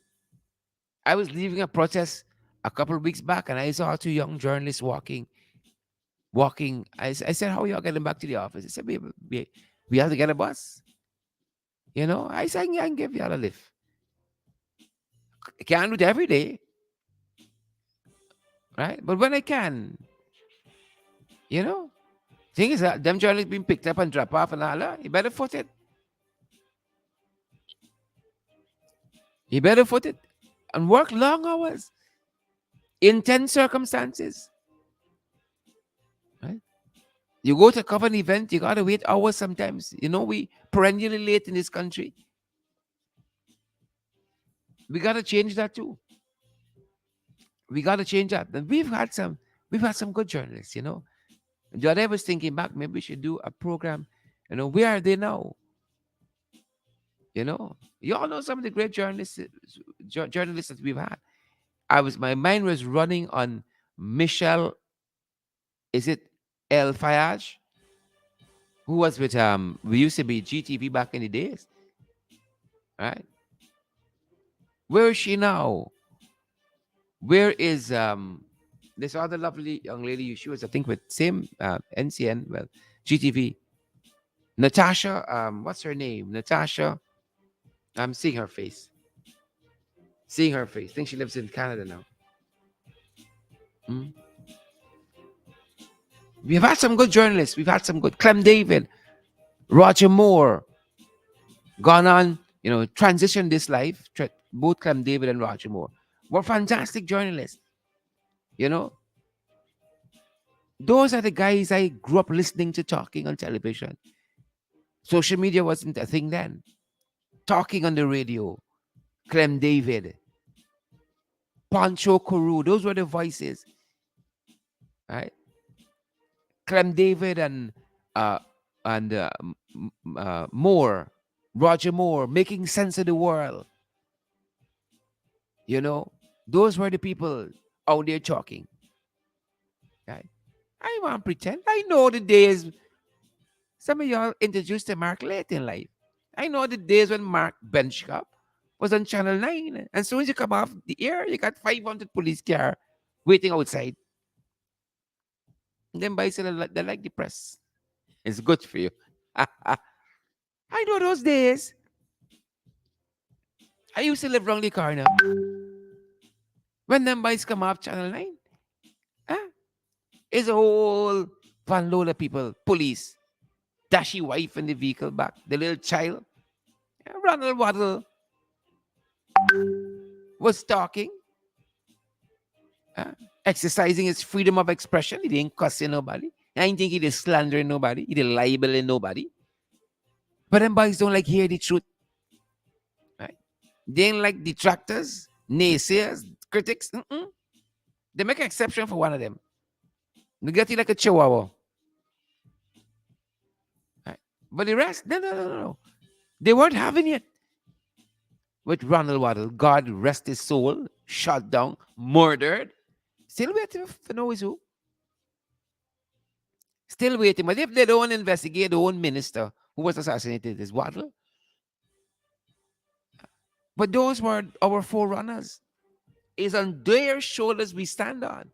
I was leaving a protest a couple of weeks back, and I saw two young journalists walking. I said, "How are y'all getting back to the office?" They said, "We have to get a bus." I said, "I can give y'all a lift. I can't do it every day, right? But when I can, you know, thing is that them journalists being picked up and dropped off and all that, you better foot it. You better foot it and work long hours, intense circumstances, right? You go to cover an event, you gotta wait hours sometimes. We perennially late in this country. We gotta change that too. We gotta change that. And we've had some good journalists. The other day I was thinking back, maybe we should do a program. Where are they now? You all know some of the great journalists that we've had. My mind was running on Michelle. Is it El Fayaj? Who was with we used to be GTV back in the days, right? Where is she now? Where is this other lovely young lady? She was, I think, with same NCN, well, GTV. Natasha, what's her name? Natasha. I'm seeing her face. Seeing her face. I think she lives in Canada now. Mm. We've had some good journalists. We've had some good. Clem David, Roger Moore, gone on, transitioned this life. Both Clem David and Roger Moore were fantastic journalists. You know, those are the guys I grew up listening to talking on television. Social media wasn't a thing then. Talking on the radio, Clem David, Pancho Carew, those were the voices, right? Clem David uh, and Moore, Roger Moore, making sense of the world. You know, those were the people out there talking. Right? I won't pretend. I know the days. Some of y'all introduced to Mark late in life. I know the days when Mark Benchcop was on Channel 9. And as soon as you come off the air, you got 500 police car waiting outside. And then by they like the press. It's good for you. I know those days. I used to live around the corner. When them boys come off Channel 9, ah, it's a whole van load of people, police, dashy wife in the vehicle back, the little child. Ronald Waddle was talking, ah, exercising his freedom of expression. He didn't cussing nobody. I didn't think he did slandering nobody. He did libeling nobody. But them boys don't like hear the truth. Right? They ain't like detractors, naysayers, critics. Mm-mm. They make an exception for one of them. They get you like a chihuahua. Right? But the rest, no, no, no, no, no. They weren't having it with Ronald Waddle. God rest his soul, shot down, murdered. Still waiting for no is who. Still waiting. But if they don't investigate the own minister who was assassinated, is Waddle. But those were our forerunners. It's on their shoulders we stand on.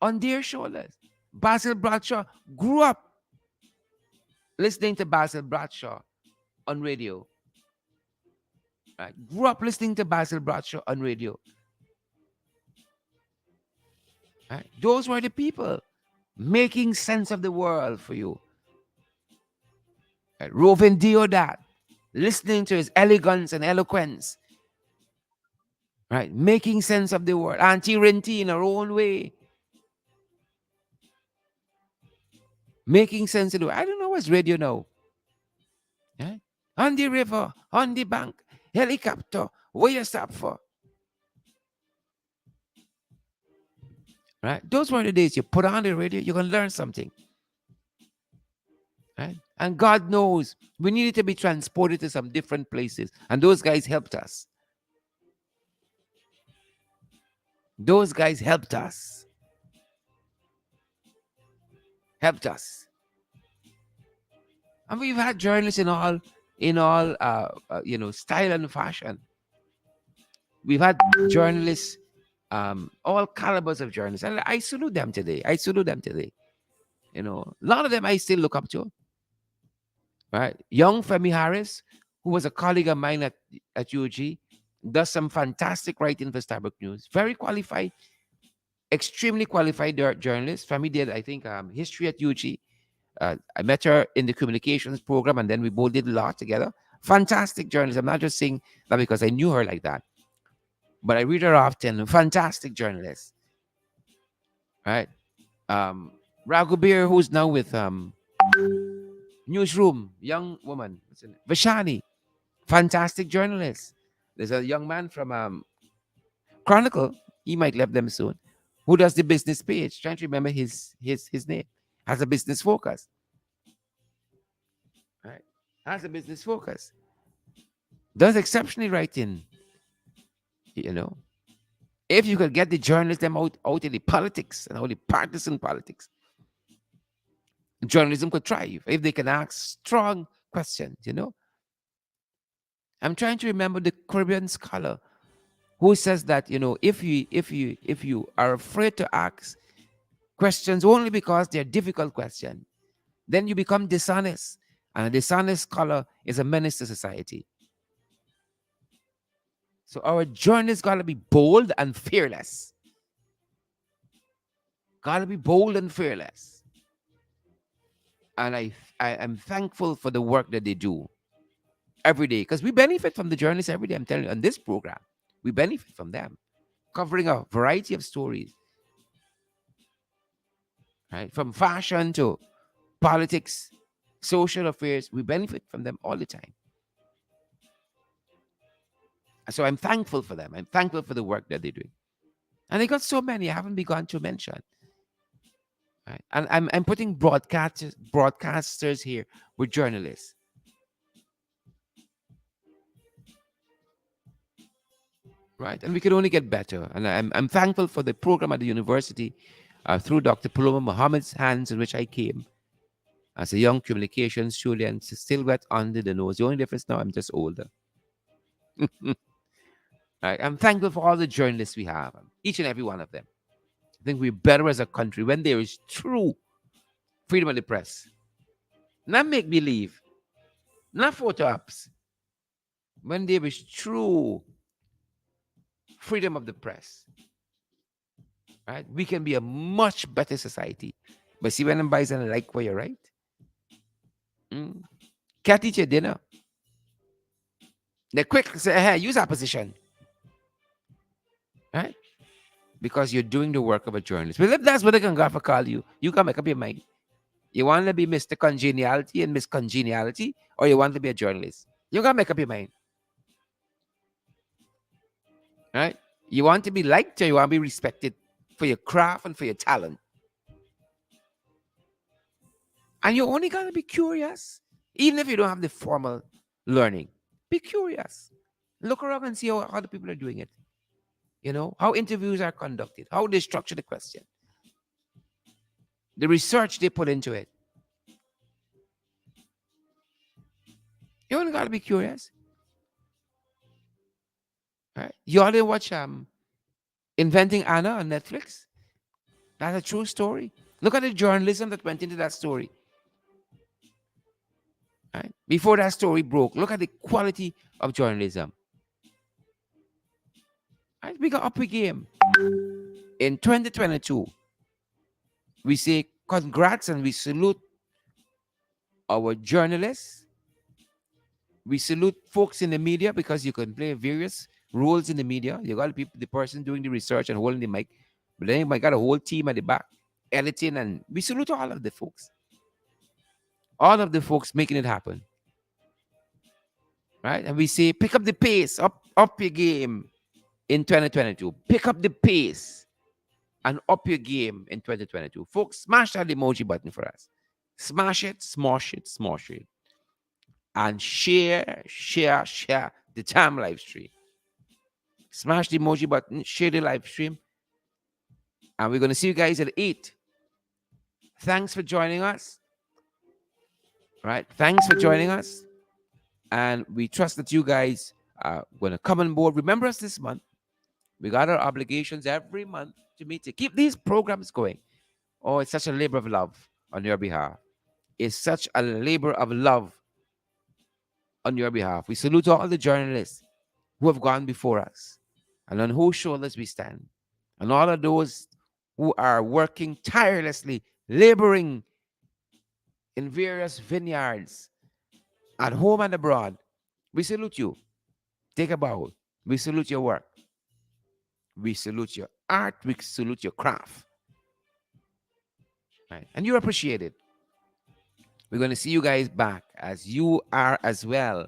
On their shoulders. Basil Bradshaw grew up listening to Basil Bradshaw on radio. Right? Grew up listening to Basil Bradshaw on radio. Right? Those were the people making sense of the world for you. Right? Rovin Deodat, listening to his elegance and eloquence. Right? Making sense of the world. Auntie Renty in her own way. Making sense of the world. I don't know what's radio now. Right? On the river, on the bank, helicopter. What you stop for? right? Those were the days you put on the radio, you can learn something, right? And God knows we needed to be transported to some different places, and those guys helped us. Those guys helped us, and we've had journalists in all style and fashion. We've had journalists, all calibers of journalists, and I salute them today. I salute them today. A lot of them I still look up to. Right, young Femi Harris, who was a colleague of mine at UG, does some fantastic writing for Starbuck News. Very qualified, extremely qualified journalist. Femi did, I think, history at UG. I met her in the communications program, and then we both did a lot together. Fantastic journalist. I'm not just saying that because I knew her like that, but I read her often. Fantastic journalist, right? Um, Raghubir, who's now with Newsroom, young woman, Vashani, fantastic journalist. There's a young man from Chronicle. He might leave them soon. Who does the business page? Trying to remember his name. Has a business focus, right? Has a business focus. Does exceptionally writing. You know, if you could get the journalists them out of the politics and all the partisan politics, journalism could thrive if they can ask strong questions. I'm trying to remember the Caribbean scholar who says that if you are afraid to ask questions only because they're difficult questions, then you become dishonest, and a dishonest scholar is a menace to society. So our journalists gotta be bold and fearless. Gotta be bold and fearless. And I am thankful for the work that they do every day, because we benefit from the journalists every day. I'm telling you, on this program, we benefit from them, covering a variety of stories, right? From fashion to politics, social affairs, we benefit from them all the time. So I'm thankful for them. I'm thankful for the work that they're doing. And they got so many I haven't begun to mention. Right? And I'm putting broadcasters here with journalists. Right? And we can only get better. And I'm thankful for the program at the university, through Dr. Paloma Muhammad's hands, in which I came as a young communications student, still wet under the nose. The only difference now, I'm just older. Right? I'm thankful for all the journalists we have, each and every one of them. I think we're better as a country when there is true freedom of the press. Not make believe, not photo ops. When there is true freedom of the press, right? We can be a much better society. But see, when I'm buying and like where you're right, mm, can't eat your dinner. They quick say, hey, use that position, right? Because you're doing the work of a journalist. Well, if that's what the Gangafa call you, you can make up your mind. You want to be Mr. Congeniality and Miss Congeniality, or you want to be a journalist? You got to make up your mind, right? You want to be liked, or you want to be respected for your craft and for your talent. And you only got to be curious, even if you don't have the formal learning. Be curious. Look around and see how other people are doing it. How interviews are conducted, how they structure the question, the research they put into it. You only got to be curious. Right? You ought to watch Inventing Anna on Netflix. That's a true story. Look at the journalism that went into that story. Right? Before that story broke, look at the quality of journalism. Right? We got up a game. In 2022, we say congrats and we salute our journalists. We salute folks in the media, because you can play various roles in the media. You got the person doing the research and holding the mic, but then you might got a whole team at the back editing, and we salute all of the folks. All of the folks making it happen. Right? And we say, pick up the pace, up your game in 2022. Pick up the pace. and up your game in 2022. Folks, smash that emoji button for us. Smash it, smash it, smash it. And share the time live stream. Smash the emoji button, share the live stream, and we're going to see you guys at 8. Thanks for joining us. Right? Thanks for joining us. And we trust that you guys are going to come on board. Remember us this month. We got our obligations every month to meet to keep these programs going. Oh, it's such a labor of love on your behalf. It's such a labor of love on your behalf. We salute all the journalists who have gone before us and on whose shoulders we stand. And all of those who are working tirelessly, laboring in various vineyards at home and abroad. We salute you. Take a bow. We salute your work. We salute your art. We salute your craft. Right? And you're appreciated. We're going to see you guys back as you are as well.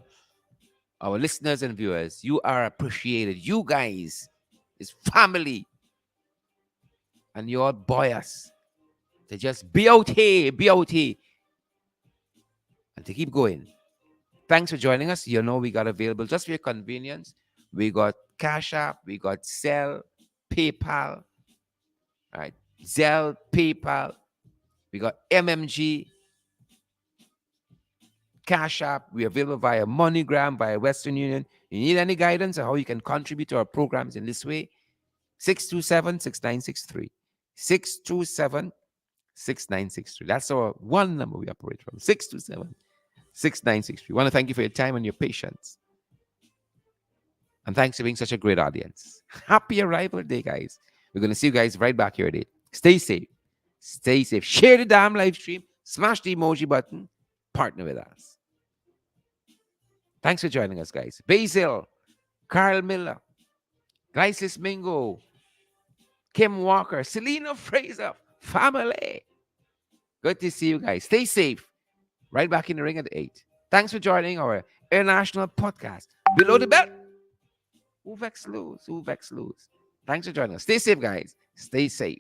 Our listeners and viewers, you are appreciated. You guys is family. And you all boy us to just be out here, and to keep going. Thanks for joining us. You know, we got available just for your convenience. We got Cash App, we got Zelle, PayPal, right? Zelle, PayPal, we got MMG, Cash App. We're available via MoneyGram, via Western Union. You need any guidance on how you can contribute to our programs in this way? 627-6963. 627-6963. That's our one number we operate from. 627-6963. We want to thank you for your time and your patience. And thanks for being such a great audience. Happy arrival day, guys. We're going to see you guys right back here today. Stay safe. Stay safe. Share the damn live stream. Smash the emoji button. Partner with us. Thanks for joining us, guys. Basil, Carl Miller, Glycis Mingo, Kim Walker, Selena Fraser, family. Good to see you guys. Stay safe. Right back in the ring at 8. Thanks for joining our international podcast. Below the belt. Who vex lose? Who vex lose? Thanks for joining us. Stay safe, guys. Stay safe.